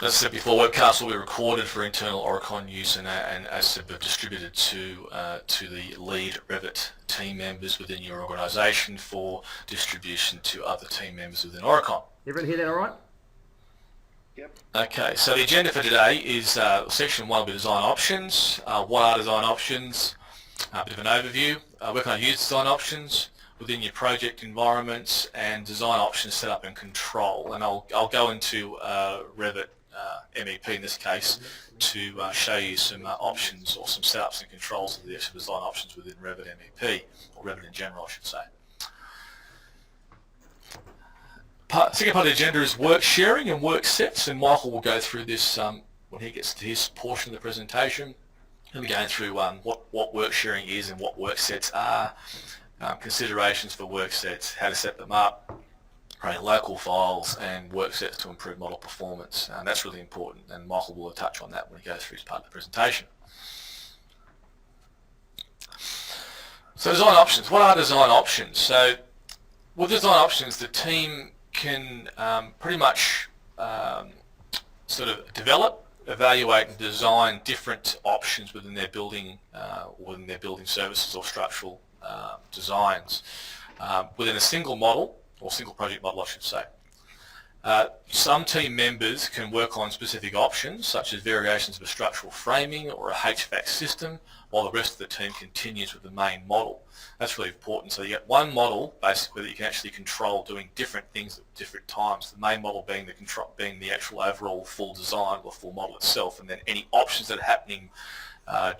As I said before, webcasts will be recorded for internal Aurecon use and as said, distributed to the lead Revit team members within your organisation for distribution to other team members within Aurecon. Everyone hear that all right? Yep. Okay, so the agenda for today is section 1 will be design options. What are design options? A bit of an overview. Where can I use design options within your project environments, and design options setup and control. And I'll go into Revit MEP in this case to show you some options or some setups and controls of the actual design options within Revit MEP, or Revit in general I should say. Second part of the agenda is work sharing and work sets, and Michael will go through this when he gets to his portion of the presentation. He'll be going through what work sharing is and what work sets are, considerations for work sets, how to set them up, creating local files, and work sets to improve model performance. And that's really important, and Michael will touch on that when he goes through his part of the presentation. So design options. What are design options? So with design options, the team can pretty much sort of develop, evaluate and design different options within their building services or structural designs within a single model, or single project model I should say. Some team members can work on specific options such as variations of a structural framing or a HVAC system, while the rest of the team continues with the main model. That's really important. So you get one model basically that you can actually control doing different things at different times. The main model being the actual overall full design or full model itself, and then any options that are happening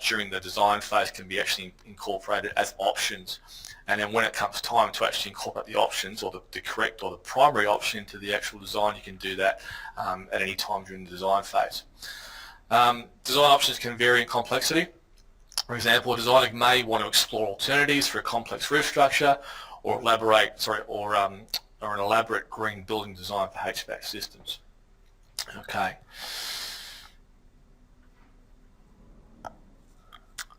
during the design phase can be actually incorporated as options. And then when it comes time to actually incorporate the options, or the correct or the primary option into the actual design, you can do that at any time during the design phase. Design options can vary in complexity. For example, a designer may want to explore alternatives for a complex roof structure, or an elaborate green building design for HVAC systems. Okay.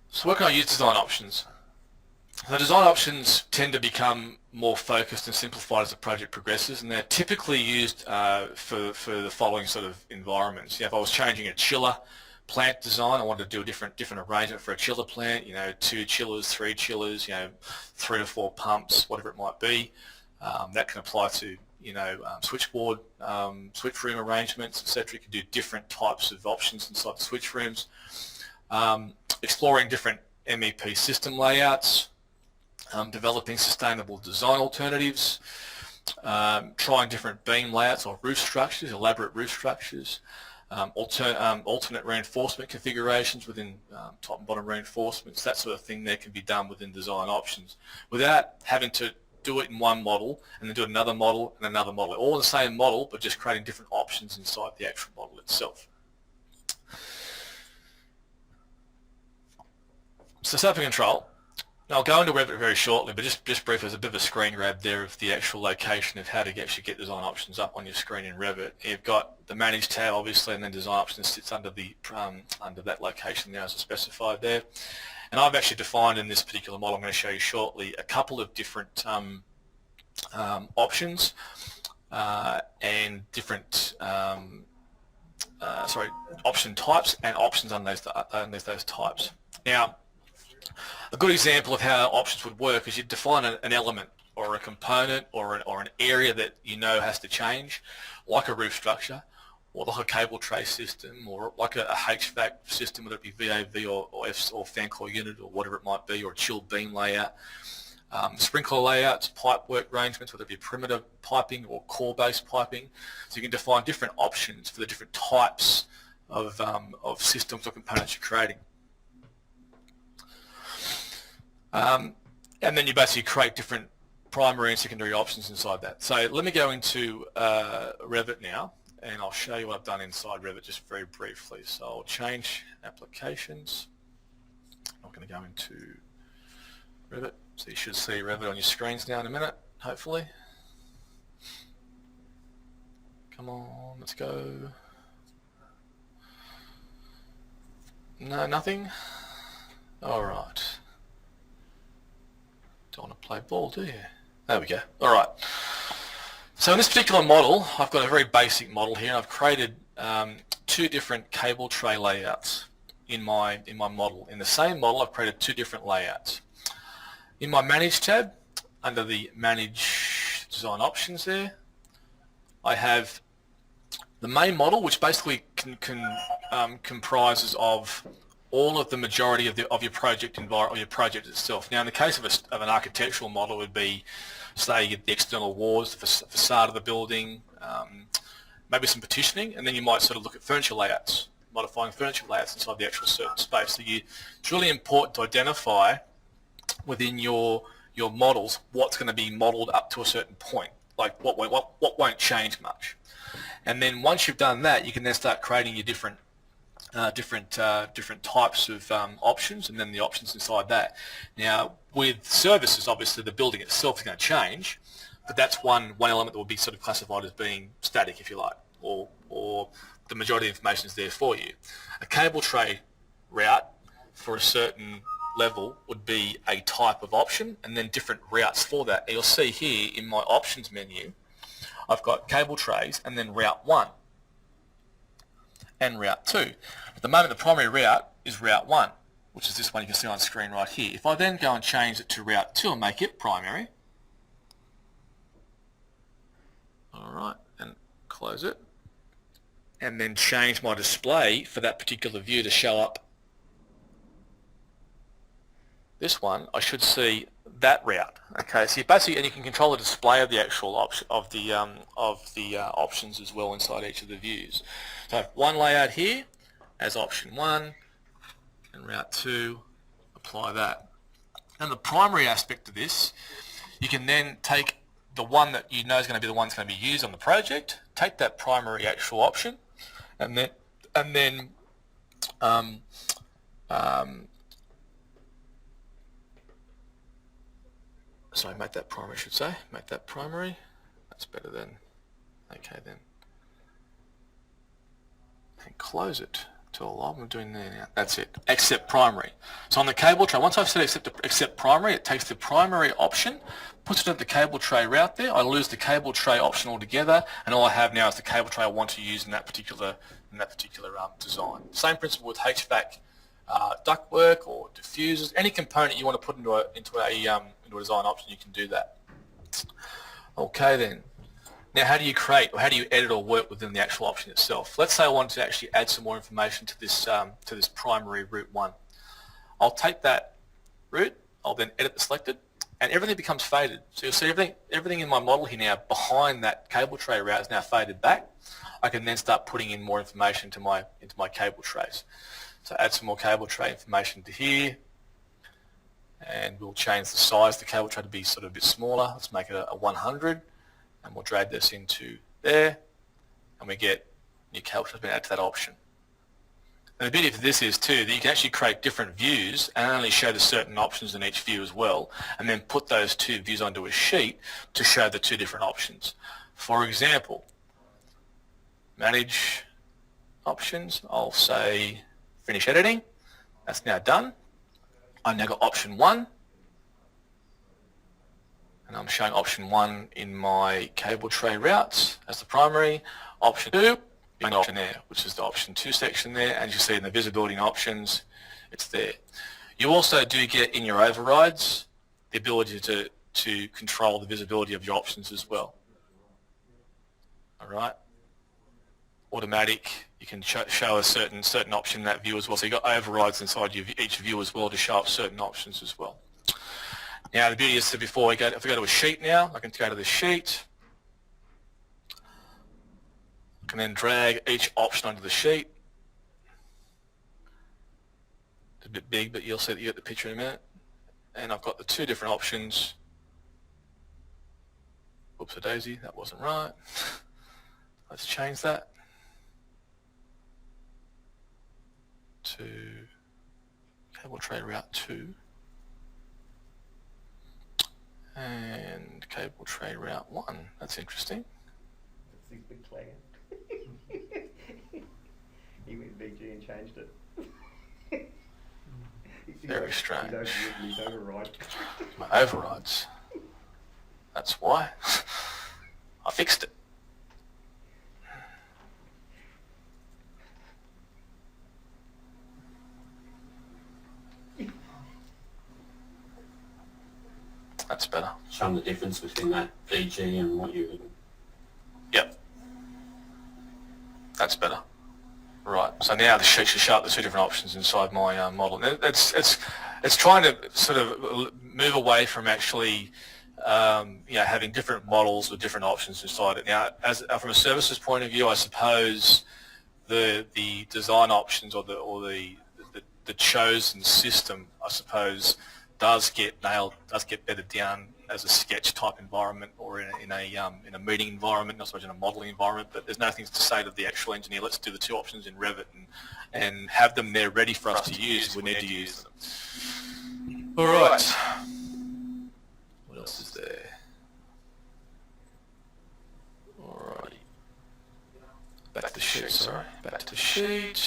So where can I use design options? The design options tend to become more focused and simplified as the project progresses, and they're typically used for the following sort of environments. If I was changing a chiller plant design, I wanted to do a different arrangement for a chiller plant, 2 chillers, 3 chillers, 3 to 4 pumps, whatever it might be. That can apply to switchboard, switch room arrangements, etc. You can do different types of options inside the switch rooms. Exploring different MEP system layouts, developing sustainable design alternatives, trying different beam layouts or roof structures, elaborate roof structures, alternate reinforcement configurations within top and bottom reinforcements. That sort of thing there can be done within design options without having to do it in one model and then do another model and another model, all in the same model but just creating different options inside the actual model itself. So setup and control. Now I'll go into Revit very shortly, but just briefly, there's a bit of a screen grab there of the actual location of how to actually get design options up on your screen in Revit. You've got the Manage tab obviously, and then design options sits under that location there as specified there. And I've actually defined in this particular model I'm going to show you shortly a couple of different options and different option types and options underneath those types. Now, a good example of how options would work is you define an element or a component or an area that has to change, like a roof structure, or like a cable tray system, or like a HVAC system, whether it be VAV or fan coil unit or whatever it might be, or a chilled beam layout, sprinkler layouts, pipe work arrangements, whether it be perimeter piping or core-based piping. So you can define different options for the different types of systems or components you're creating. And then you basically create different primary and secondary options inside that. So let me go into Revit now, and I'll show you what I've done inside Revit just very briefly. So I'll change applications. I'm going to go into Revit. So you should see Revit on your screens now in a minute, hopefully. Come on, let's go. No, nothing? All right. Don't want to play ball, do you? There we go. All right. So in this particular model, I've got a very basic model here. I've created two different cable tray layouts in my model. In the same model, I've created two different layouts. In my Manage tab, under the Manage Design Options there, I have the main model, which basically comprises of all of the majority of your project environment or your project itself. Now, in the case of an architectural model, it would be, say, the external walls, the facade of the building, maybe some partitioning, and then you might sort of look at furniture layouts, modifying furniture layouts inside the actual certain space. So it's really important to identify within your models what's going to be modeled up to a certain point, like what won't change much. And then once you've done that, you can then start creating your different types of options, and then the options inside that. Now, with services, obviously the building itself is going to change, but that's one element that will be sort of classified as being static, if you like, or the majority of the information is there for you. A cable tray route for a certain level would be a type of option, and then different routes for that. And you'll see here in my options menu, I've got cable trays and then route 1 and route 2. At the moment, the primary route is route 1, which is this one you can see on screen right here. If I then go and change it to route 2 and make it primary, alright, and close it, and then change my display for that particular view to show up this one, I should see that route. Okay, so you basically, and you can control the display of the actual option of the options as well inside each of the views. So I have one layout here as option 1, and route 2, apply that. And the primary aspect of this, you can then take the one that you know is going to be the one that's going to be used on the project, take that primary actual option, and then sorry, make that primary, I should say. Make that primary. That's better than, okay then. And close it to a lot. I'm doing there now. That's it. Accept primary. So on the cable tray, once I've said accept primary, it takes the primary option, puts it at the cable tray route there. I lose the cable tray option altogether, and all I have now is the cable tray I want to use in that particular design. Same principle with HVAC ductwork or diffusers. Any component you want to put into a design option, you can do that. Okay then. Now, how do you create, or how do you edit or work within the actual option itself? Let's say I want to actually add some more information to this primary route 1. I'll take that route, I'll then edit the selected, and everything becomes faded. So you'll see everything in my model here now behind that cable tray route is now faded back. I can then start putting in more information into my cable trays. So add some more cable tray information to here, and we'll change the size of the cable tray to be sort of a bit smaller. Let's make it a 100, and we'll drag this into there, and we get new cable tray being added to that option. And the beauty of this is too that you can actually create different views and only show the certain options in each view as well, and then put those two views onto a sheet to show the two different options. For example, manage options, I'll say finish editing. That's now done. I've now got option 1, and I'm showing option 1 in my cable tray routes as the primary. Option 2, and option there, which is the option 2 section there, and you see in the visibility and options, it's there. You also do get in your overrides the ability to control the visibility of your options as well. All right. Automatic, you can show a certain option in that view as well. So you've got overrides inside each view as well to show up certain options as well. Now the beauty is that if I go to a sheet now, I can go to the sheet. I can then drag each option onto the sheet. It's a bit big, but you'll see that you get the picture in a minute. And I've got the two different options. Whoops a daisy, that wasn't right. Let's change that to cable tray route 2 and cable tray route 1. That's interesting. That's his big plan. He went VG and changed it. Very strange. He's override. My overrides. That's why. I fixed it. That's better. showing the difference between that VG and what you. Yep. That's better. Right. So now the sheet should show up the two different options inside my model. It's trying to sort of move away from actually having different models with different options inside it. Now, from a services point of view, I suppose the design options or the chosen system, I suppose, does get better down as a sketch type environment or in a meeting environment, not so much in a modelling environment. But there's nothing to say to the actual engineer, let's do the two options in Revit and have them there ready for us to use. We need to use them. All right. What else is there? Alrighty. Back to the sheet. Sorry. Back to the sheet.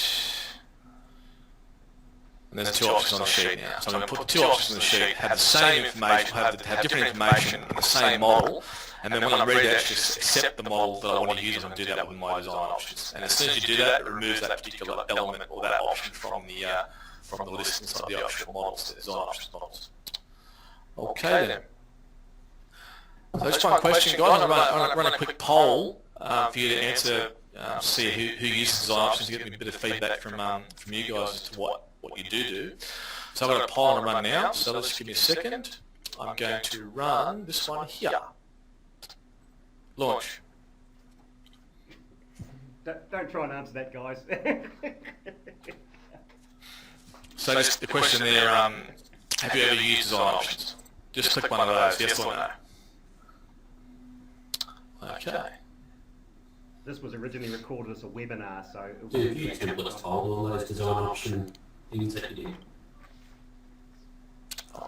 And there's two options on the sheet now. So I'm going to put the two options on the sheet, have the same information, have different information in the same model, and then when I'm ready to actually accept the model that I want to use, I'm going to do that with my design options. And as soon as you do that, it removes that particular element or that option from the list inside the optional models, the design options models. Okay then. So just one question, guys. I'm going to run a quick poll for you to answer, see who uses design options, to get me a bit of feedback from you guys as to what you do. So I've got a poll on run now, so let's give me a second. I'm going to run this one here. Launch. Don't try and answer that, guys. So just the question there, have you ever used design options? Just click one of those, yes or no. Okay. This was originally recorded as a webinar, so it will Do you templates hold all those design option things that you do?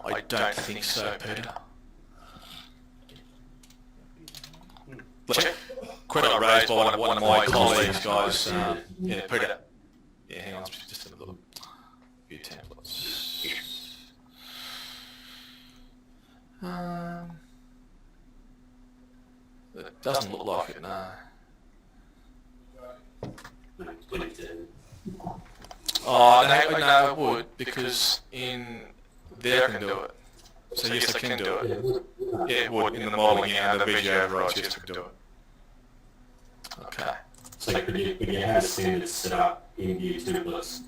I don't think so, Peter. Credit raised by one of my colleagues, guys. Peter. Yeah, hang on, just a little view templates. It doesn't look like it, no. Oh, no, it would, because in there I can do it. So yes, I can do it. Yeah, it would, in the modelling and the VGA overrides, yes, I can do it. Okay. So could you have standards set up in view templates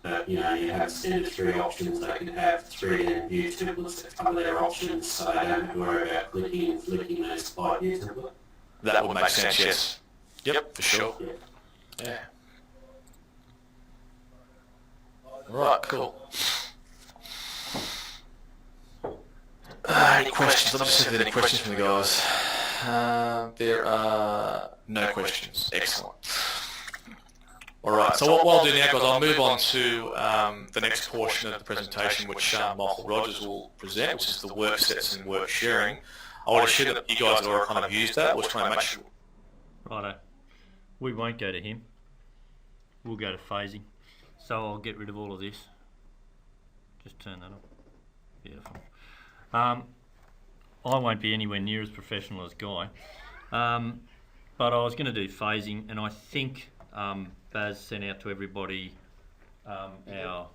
that, you have standard three options, they can have three in view templates that cover their options, so they don't have to worry about clicking and flicking those by view template? That would make sense, yes. Yep, for sure. Yeah. Right, cool. Any questions? Let me see if there are any questions from the guys. There are no questions. Excellent. Alright, so what I'll do now, guys, I'll move on to the next portion of the presentation, which Michael Rogers will present, which is the work sets and work sharing. I want to share that you guys have already kind of used that. We're trying to make sure. Righto. We won't go to him. We'll go to phasing. So I'll get rid of all of this. Just turn that off. Beautiful. I won't be anywhere near as professional as Guy. But I was going to do phasing, and I think Baz sent out to everybody our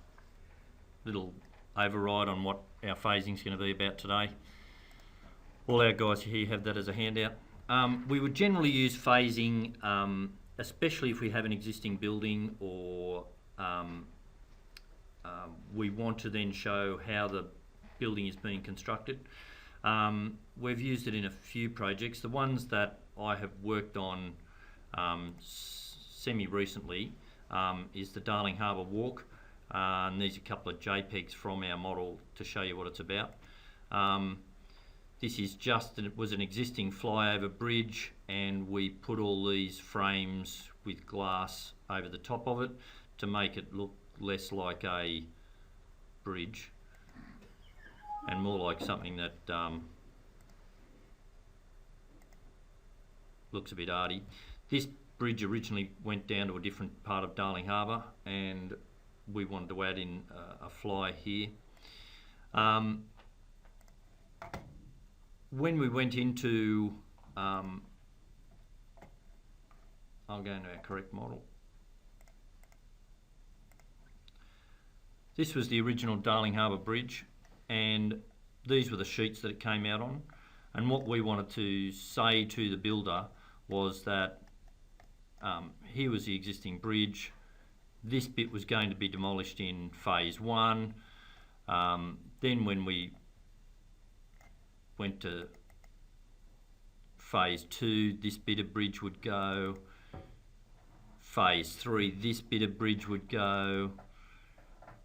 little override on what our phasing is going to be about today. All our guys here have that as a handout. We would generally use phasing, especially if we have an existing building or we want to then show how the building is being constructed. We've used it in a few projects. The ones that I have worked on semi-recently is the Darling Harbour Walk, and these are a couple of JPEGs from our model to show you what it's about. This is it was an existing flyover bridge, and we put all these frames with glass over the top of it to make it look less like a bridge and more like something that looks a bit arty. This bridge originally went down to a different part of Darling Harbour, and we wanted to add in a fly here. When we went into, I'll go into our correct model. This was the original Darling Harbour Bridge, and these were the sheets that it came out on, and what we wanted to say to the builder was that here was the existing bridge. This bit was going to be demolished in phase 1. Then when we went to phase 2, this bit of bridge would go. Phase 3, this bit of bridge would go.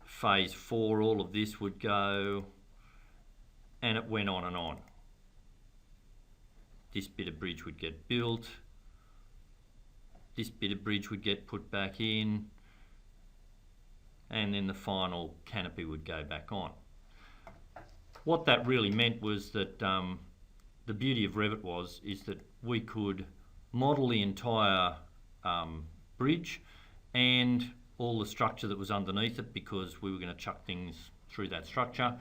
Phase 4, all of this would go. And it went on and on. This bit of bridge would get built. This bit of bridge would get put back in. And then the final canopy would go back on. What that really meant was that the beauty of Revit is that we could model the entire bridge and all the structure that was underneath it, because we were going to chuck things through that structure.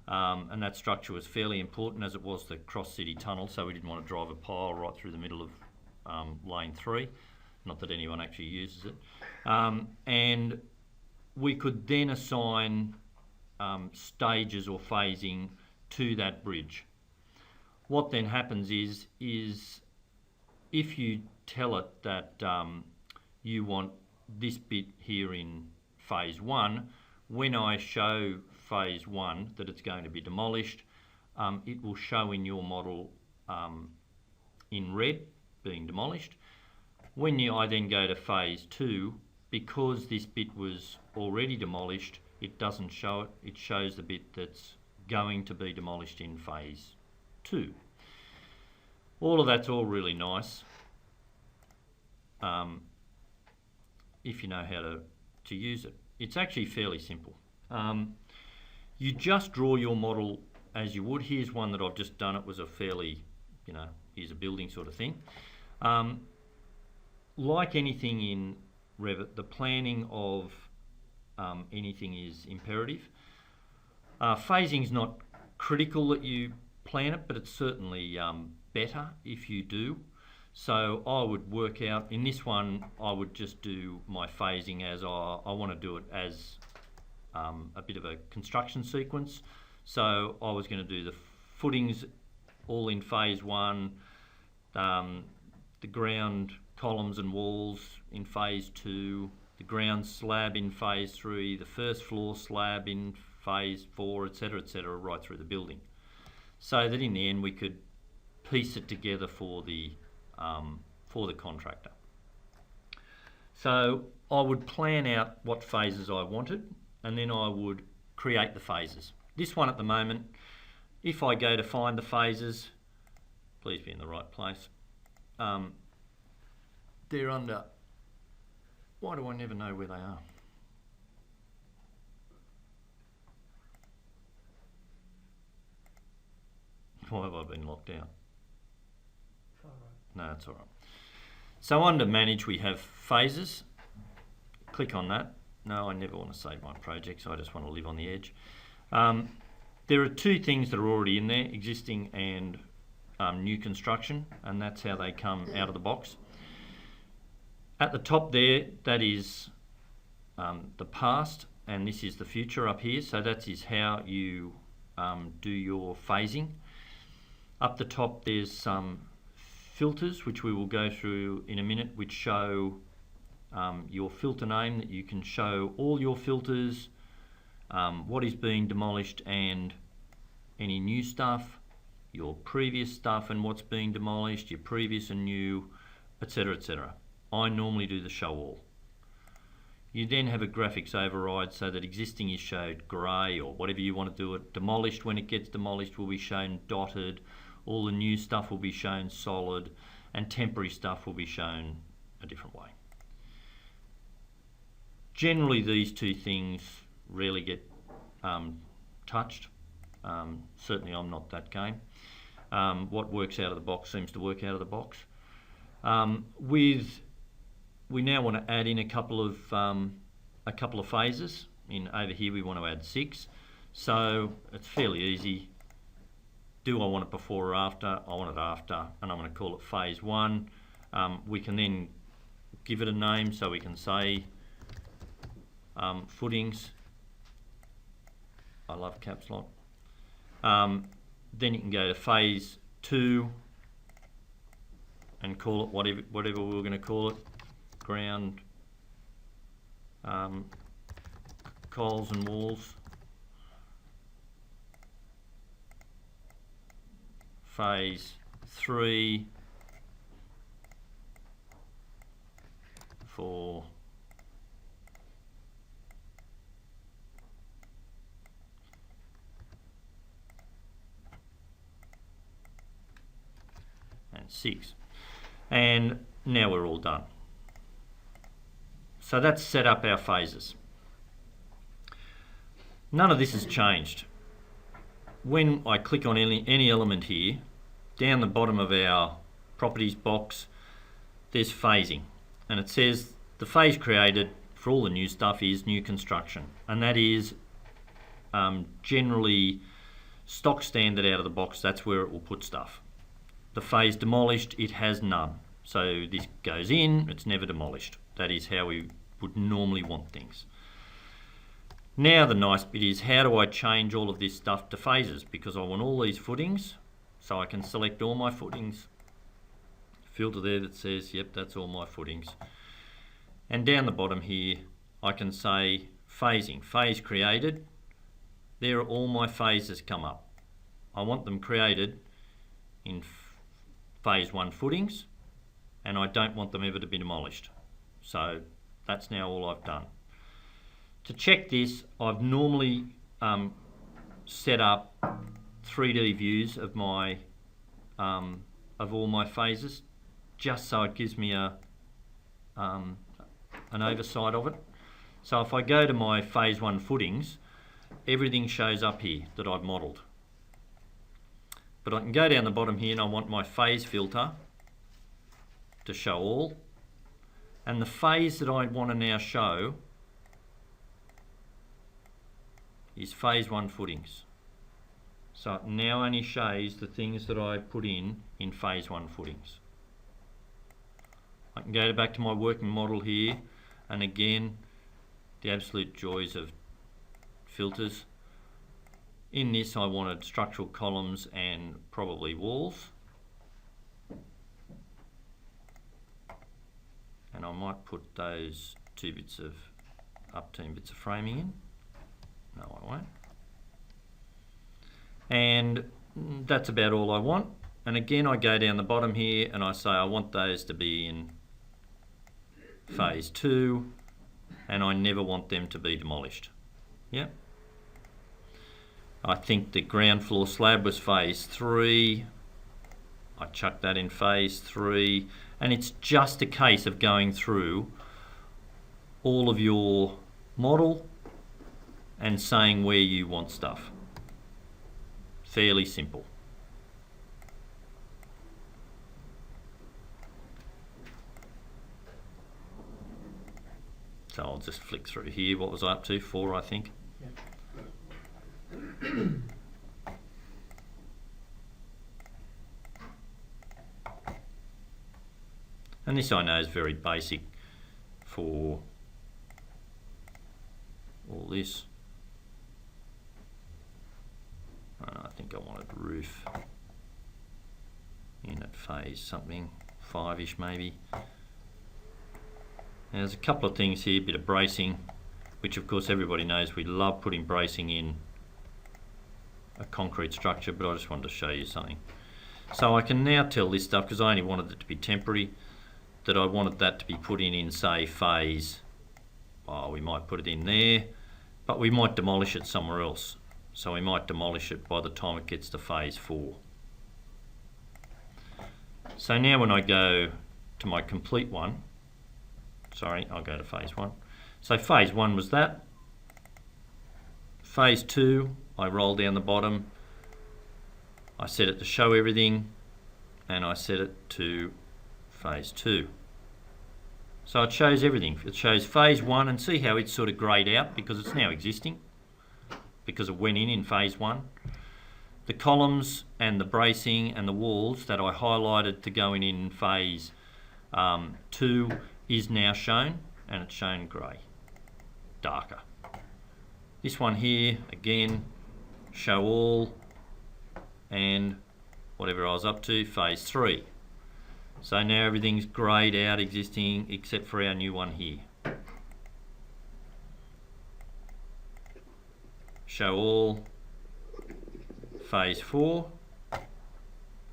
And that structure was fairly important, as it was the cross-city tunnel, so we didn't want to drive a pile right through the middle of lane 3. Not that anyone actually uses it. And we could then assign stages or phasing to that bridge. What then happens is if you tell it that you want this bit here in phase 1, when I show phase 1 that it's going to be demolished, it will show in your model in red, being demolished. When I then go to phase 2, because this bit was already demolished, it doesn't show it. It shows the bit that's going to be demolished in phase 2. All of that's all really nice if you know how to use it. It's actually fairly simple. You just draw your model as you would. Here's one that I've just done. It was a fairly, here's a building sort of thing. Like anything in Revit, the planning of anything is imperative. Phasing's not critical that you plan it, but it's certainly better if you do. So I would work out, in this one, I would just do my phasing as I want to do it as a bit of a construction sequence. So I was going to do the footings all in phase 1, the ground columns and walls in phase 2, the ground slab in phase 3, the first floor slab in phase 4, etc., right through the building, so that in the end we could piece it together for the contractor. So I would plan out what phases I wanted, and then I would create the phases. This one at the moment, if I go to find the phases, please be in the right place. They're under, why do I never know where they are? Why have I been locked out? No, it's all right. So under manage we have phases. Click on that. No, I never want to save my projects. I just want to live on the edge. There are two things that are already in there, existing and new construction, and that's how they come out of the box. At the top there, that is the past, and this is the future up here. So that is how you do your phasing. Up the top there's some filters, which we will go through in a minute, which show your filter name, that you can show all your filters, what is being demolished and any new stuff, your previous stuff and what's being demolished, your previous and new, etc., etc. I normally do the show all. You then have a graphics override so that existing is showed grey or whatever you want to do it. Demolished, when it gets demolished, will be shown dotted. All the new stuff will be shown solid, and temporary stuff will be shown a different way. Generally these two things rarely get touched. Certainly I'm not that game. What works out of the box seems to work out of the box. We now want to add in a couple of phases. Over here we want to add 6. So it's fairly easy. Do I want it before or after? I want it after, and I'm going to call it phase 1. We can then give it a name, so we can say footings. I love caps lock. Then you can go to phase 2 and call it whatever we were going to call it, ground, coals and walls. Phase 3 for and 6. And now we're all done. So that's set up our phases. None of this has changed. When I click on any element here, down the bottom of our properties box, there's phasing. And it says the phase created for all the new stuff is new construction. And that is generally stock standard out of the box. That's where it will put stuff. The phase demolished, it has none. So this goes in, it's never demolished. That is how we would normally want things. Now the nice bit is, how do I change all of this stuff to phases? Because I want all these footings, so I can select all my footings. Filter there that says, yep, that's all my footings. And down the bottom here, I can say phasing, phase created. There are all my phases come up. I want them created in phase 1 footings, and I don't want them ever to be demolished. So that's now all I've done. To check this, I've normally set up 3D views of my of all my phases, just so it gives me an oversight of it. So if I go to my phase 1 footings, everything shows up here that I've modelled. But I can go down the bottom here and I want my phase filter to show all. And the phase that I want to now show is phase 1 footings. So it now only shows the things that I put in phase 1 footings. I can go back to my working model here, and again, the absolute joys of filters. In this I wanted structural columns and probably walls. And I might put those 2 bits of 10 bits of framing in. No, I won't. And that's about all I want. And again, I go down the bottom here and I say I want those to be in phase 2, and I never want them to be demolished. Yep. I think the ground floor slab was phase 3. I chucked that in phase 3, and it's just a case of going through all of your model and saying where you want stuff. Fairly simple. So I'll just flick through here. What was I up to? 4, I think. And this I know is very basic for all this. I think I wanted roof in at phase something, 5-ish maybe. Now there's a couple of things here, a bit of bracing, which of course everybody knows we love putting bracing in a concrete structure, but I just wanted to show you something. So I can now tell this stuff, because I only wanted it to be temporary, that I wanted that to be put in say phase, well, we might put it in there, but we might demolish it somewhere else. So we might demolish it by the time it gets to phase 4. So now when I go to my complete one, sorry, I'll go to phase 1. So phase 1 was that. Phase 2, I roll down the bottom, I set it to show everything, and I set it to phase 2. So it shows everything. It shows phase 1, and see how it's sort of greyed out because it's now existing, because it went in phase 1. The columns and the bracing and the walls that I highlighted to go in phase 2 is now shown, and it's shown grey, darker. This one here, again, show all, and whatever I was up to, phase 3. So now everything's greyed out existing except for our new one here. Show all, phase 4.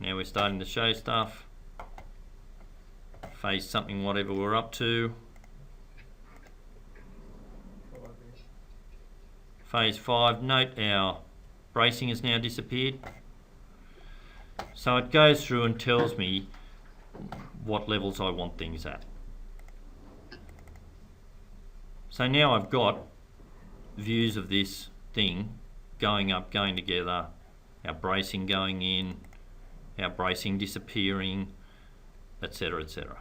Now we're starting to show stuff. Phase something whatever we're up to. Phase 5, note our bracing has now disappeared. So it goes through and tells me what levels I want things at. So now I've got views of this thing going up, going together, our bracing going in, our bracing disappearing, etc., etc.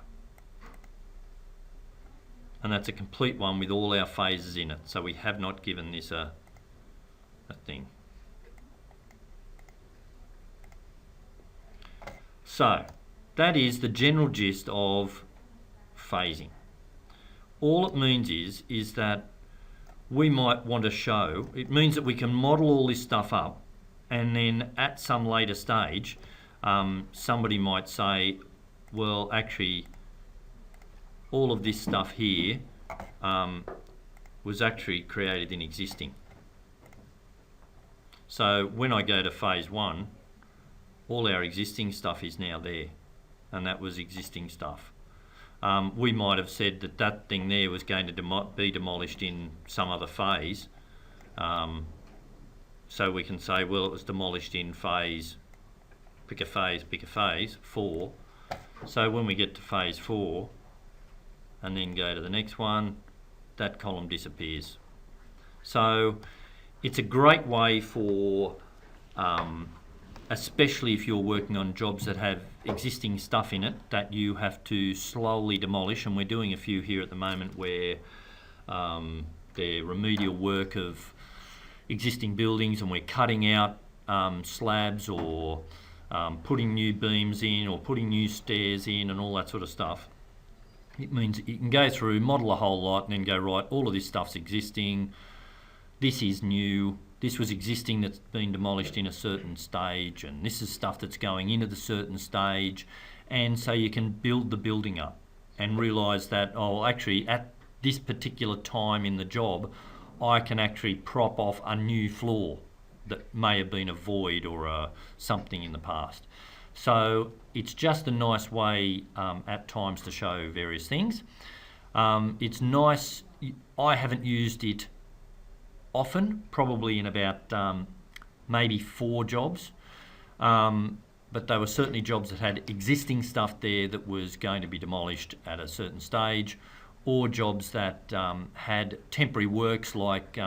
And that's a complete one with all our phases in it. So we have not given this a thing. So that is the general gist of phasing. All it means is that we might want to show, it means that we can model all this stuff up, and then at some later stage somebody might say, well, actually all of this stuff here was actually created in existing. So when I go to phase 1, all our existing stuff is now there, and that was existing stuff. We might have said that that thing there was going to be demolished in some other phase. So we can say, well, it was demolished in phase, pick a phase, 4. So when we get to phase 4 and then go to the next one, that column disappears. So it's a great way for, especially if you're working on jobs that have existing stuff in it that you have to slowly demolish, and we're doing a few here at the moment where they're remedial work of existing buildings, and we're cutting out slabs or putting new beams in or putting new stairs in and all that sort of stuff. It means you can go through, model a whole lot, and then go, right, all of this stuff's existing, this is new, this was existing that's been demolished in a certain stage, and this is stuff that's going into the certain stage. And so you can build the building up and realise that, oh, actually at this particular time in the job, I can actually prop off a new floor that may have been a void or something in the past. So it's just a nice way at times to show various things. It's nice, I haven't used it often, probably in about maybe 4 jobs, but they were certainly jobs that had existing stuff there that was going to be demolished at a certain stage, or jobs that had temporary works like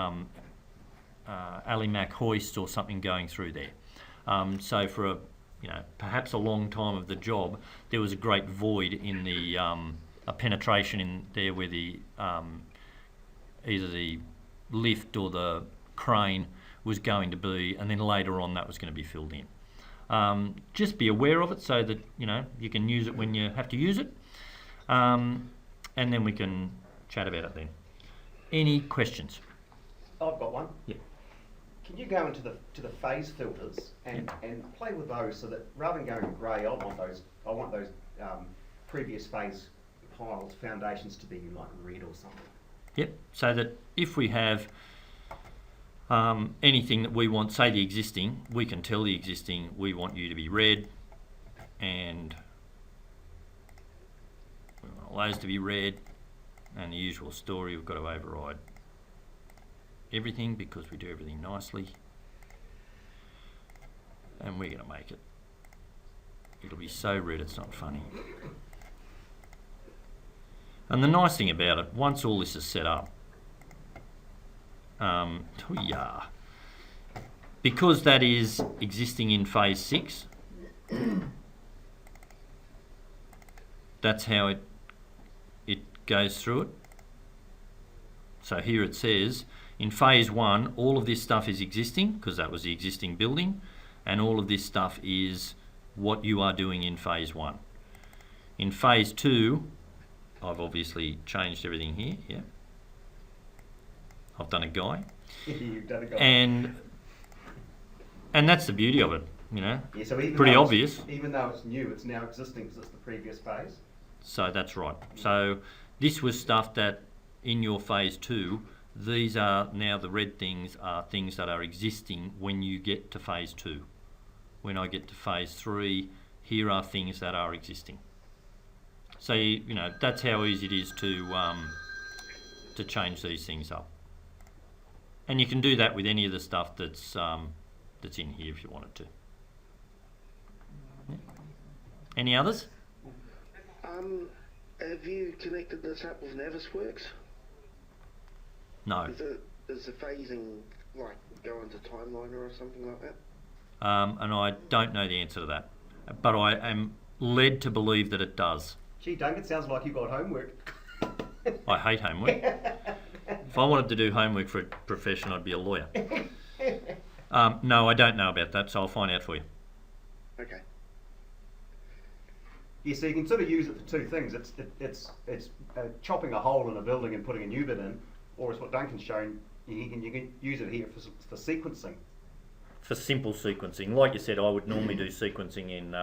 Alimac hoists or something going through there. So for a, perhaps a long time of the job, there was a great void in the a penetration in there where the either the lift or the crane was going to be, and then later on that was going to be filled in. Just be aware of it so that you can use it when you have to use it, and then we can chat about it then. Any questions? I've got one. Yeah. Can you go into the phase filters and play with those so that rather than going grey, I want those previous phase piles, foundations to be like red or something. Yep. So that if we have anything that we want, say the existing, we can tell the existing we want you to be red, and we want all those to be red, and the usual story, we've got to override everything because we do everything nicely, and we're going to make it. It'll be so red it's not funny. And the nice thing about it, once all this is set up, because that is existing in phase 6, that's how it goes through it. So here it says, in phase 1, all of this stuff is existing because that was the existing building, and all of this stuff is what you are doing in phase 1. In phase 2, I've obviously changed everything here, yeah. I've done a guy. You've done a guy. And that's the beauty of it. you know, Yeah, so even pretty though obvious. Even though it's new, it's now existing because it's the previous phase. So that's right. So this was stuff that in your phase 2, these are now the red things are things that are existing when you get to phase 2. When I get to phase 3, here are things that are existing. So you know that's how easy it is to change these things up. And you can do that with any of the stuff that's in here if you wanted to. Yeah. Any others? Have you connected this up with Navisworks? No. Is the phasing like go into Timeliner or something like that? And I don't know the answer to that, but I am led to believe that it does. Gee, Duncan, it sounds like you got homework. I hate homework. If I wanted to do homework for a profession, I'd be a lawyer. No, I don't know about that, so I'll find out for you. Okay. Yeah, so you can sort of use it for two things. It's chopping a hole in a building and putting a new bit in, or it's what Duncan's shown. You can use it here for sequencing. For simple sequencing, like you said, I would normally do sequencing in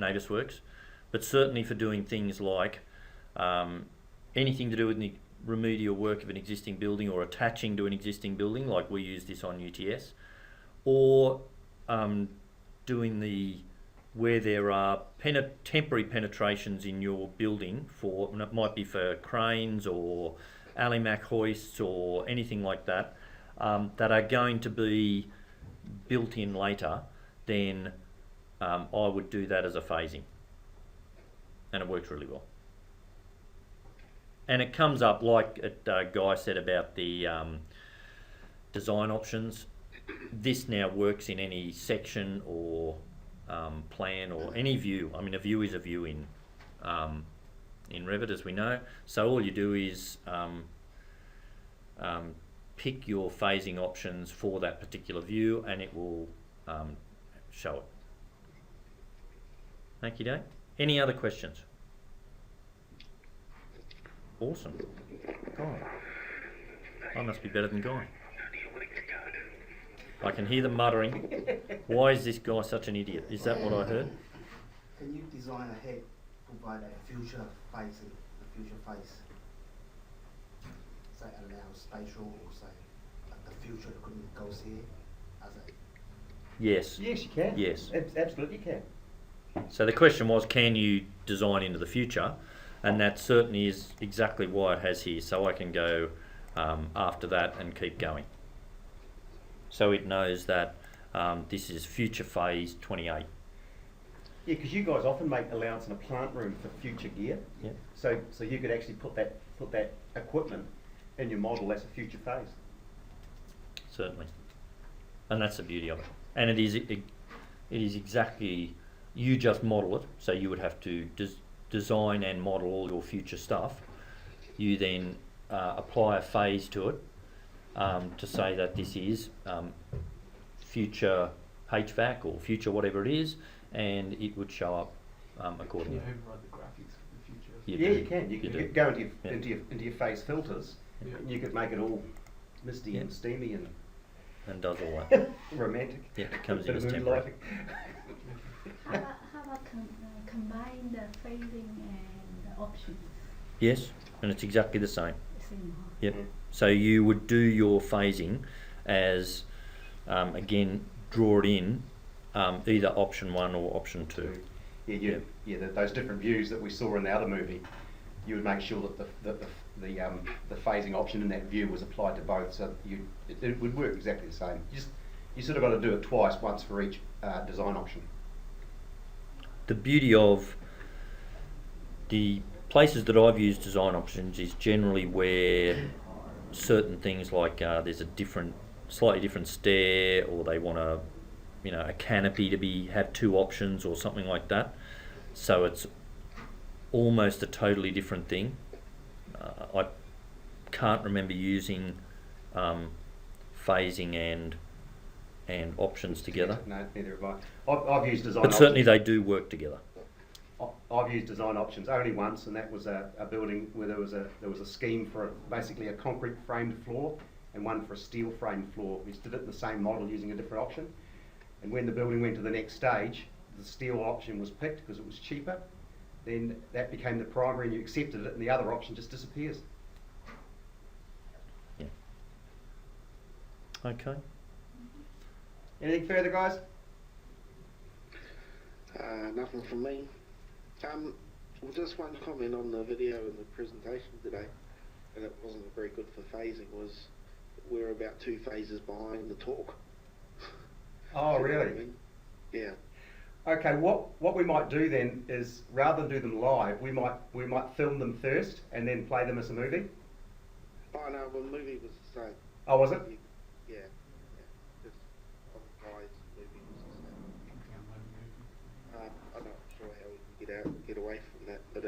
Navisworks, but certainly for doing things like anything to do with the remedial work of an existing building or attaching to an existing building, like we use this on UTS, or doing where there are temporary penetrations in your building for, and it might be for cranes or Alimac hoists or anything like that, that are going to be built in later, then I would do that as a phasing, and it works really well. And it comes up like Guy said about the design options. This now works in any section or plan or any view. I mean, a view is a view in Revit, as we know. So all you do is pick your phasing options for that particular view, and it will show it. Thank you, Dave. Any other questions? Awesome. Guy. I must be better than Guy. I can hear them muttering. Why is this guy such an idiot? Is that what I heard? Can you design ahead, provide a future phasing, a future phase? Say allow spatial or say like the future equipment goes here as a Yes. Yes, you can. Yes. Absolutely can. So the question was, can you design into the future? And that certainly is exactly why it has here. So I can go after that and keep going. So it knows that this is future phase 28. Yeah, because you guys often make allowance in a plant room for future gear. Yeah. So you could actually put that equipment in your model. That's a future phase. Certainly. And that's the beauty of it. And it is exactly, you just model it. So you would have to design and model all your future stuff. You then apply a phase to it to say that this is future HVAC or future whatever it is, and it would show up accordingly. Can you override the graphics for the future? You can. You do. can go into Yeah. into your phase filters. Yeah. And you could make it all misty Yeah. and steamy and And does all that. romantic. Yeah, it comes Bit in of as mood temporary. lighting. How about combine the phasing and the options? Yes, and it's exactly the same. Same, huh? Yep. So you would do your phasing as, again, draw it in either option 1 or option 2. Yeah, those different views that we saw in the other movie, you would make sure that the phasing option in that view was applied to both, so it would work exactly the same. You sort of got to do it twice, once for each design option. The beauty of the places that I've used design options is generally where certain things like there's a slightly different stair, or they want a canopy to have 2 options or something like that. So it's almost a totally different thing. I can't remember using phasing and options together, No, neither have I. I've used design but options. certainly they do work together. I've used design options only once, and that was a building where there was a scheme for basically a concrete framed floor and one for a steel framed floor. We did it in the same model using a different option, And when the building went to the next stage, the steel option was picked because it was cheaper. Then that became the primary and you accepted it, and the other option just disappears. Yeah. Okay. Anything further, guys? Nothing from me. Well, just one comment on the video and the presentation today, and it wasn't very good for phasing, was we're about 2 phases behind the talk. Oh, You know what I really? mean? Yeah. Okay, what we might do then is, rather than do them live, we might film them first and then play them as a movie. Oh no, well, the movie was the same. Oh, was it? Yeah. Just on guys, movie was the same. I'm not sure how we can get away from that, but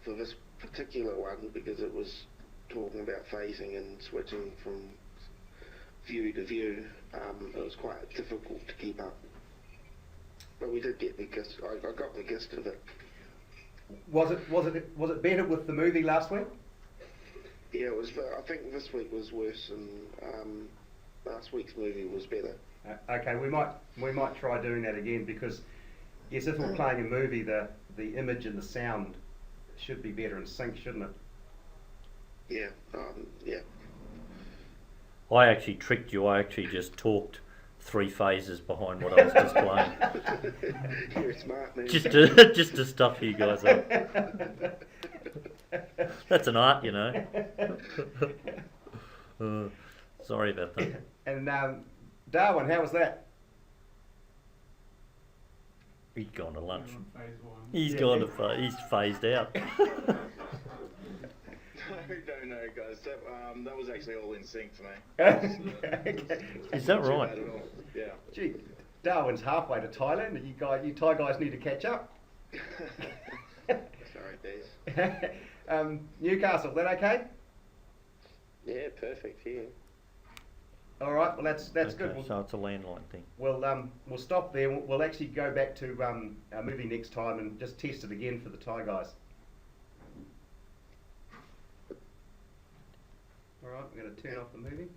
for this particular one, because it was talking about phasing and switching from view to view, it was quite difficult to keep up. But we did get the gist. I got the gist of it. Was it better with the movie last week? Yeah, it was. I think this week was worse, and last week's movie was better. Okay, we might try doing that again, because yes, if we're playing a movie, the image and the sound should be better in sync, shouldn't it? Yeah. Yeah. I actually tricked you. I actually just talked 3 phases behind what I was displaying. You're a smart man. just to stuff you guys up. That's an art, you know. Sorry about that. And Darwin, how was that? He's gone to lunch. Phase 1. He's Yeah. gone to he's phased out. I don't know, guys. That was actually all in sync for me. Okay. Is that Not too right? bad at all. Yeah. Gee, Darwin's halfway to Thailand, and you Thai guys need to catch up. Sorry, Des. Newcastle, that okay? Yeah, perfect. Yeah. All right, well that's Okay, good. so it's a landline thing. We'll stop there. We'll actually go back to our movie next time and just test it again for the Thai guys. All right, we're going to turn off the movie.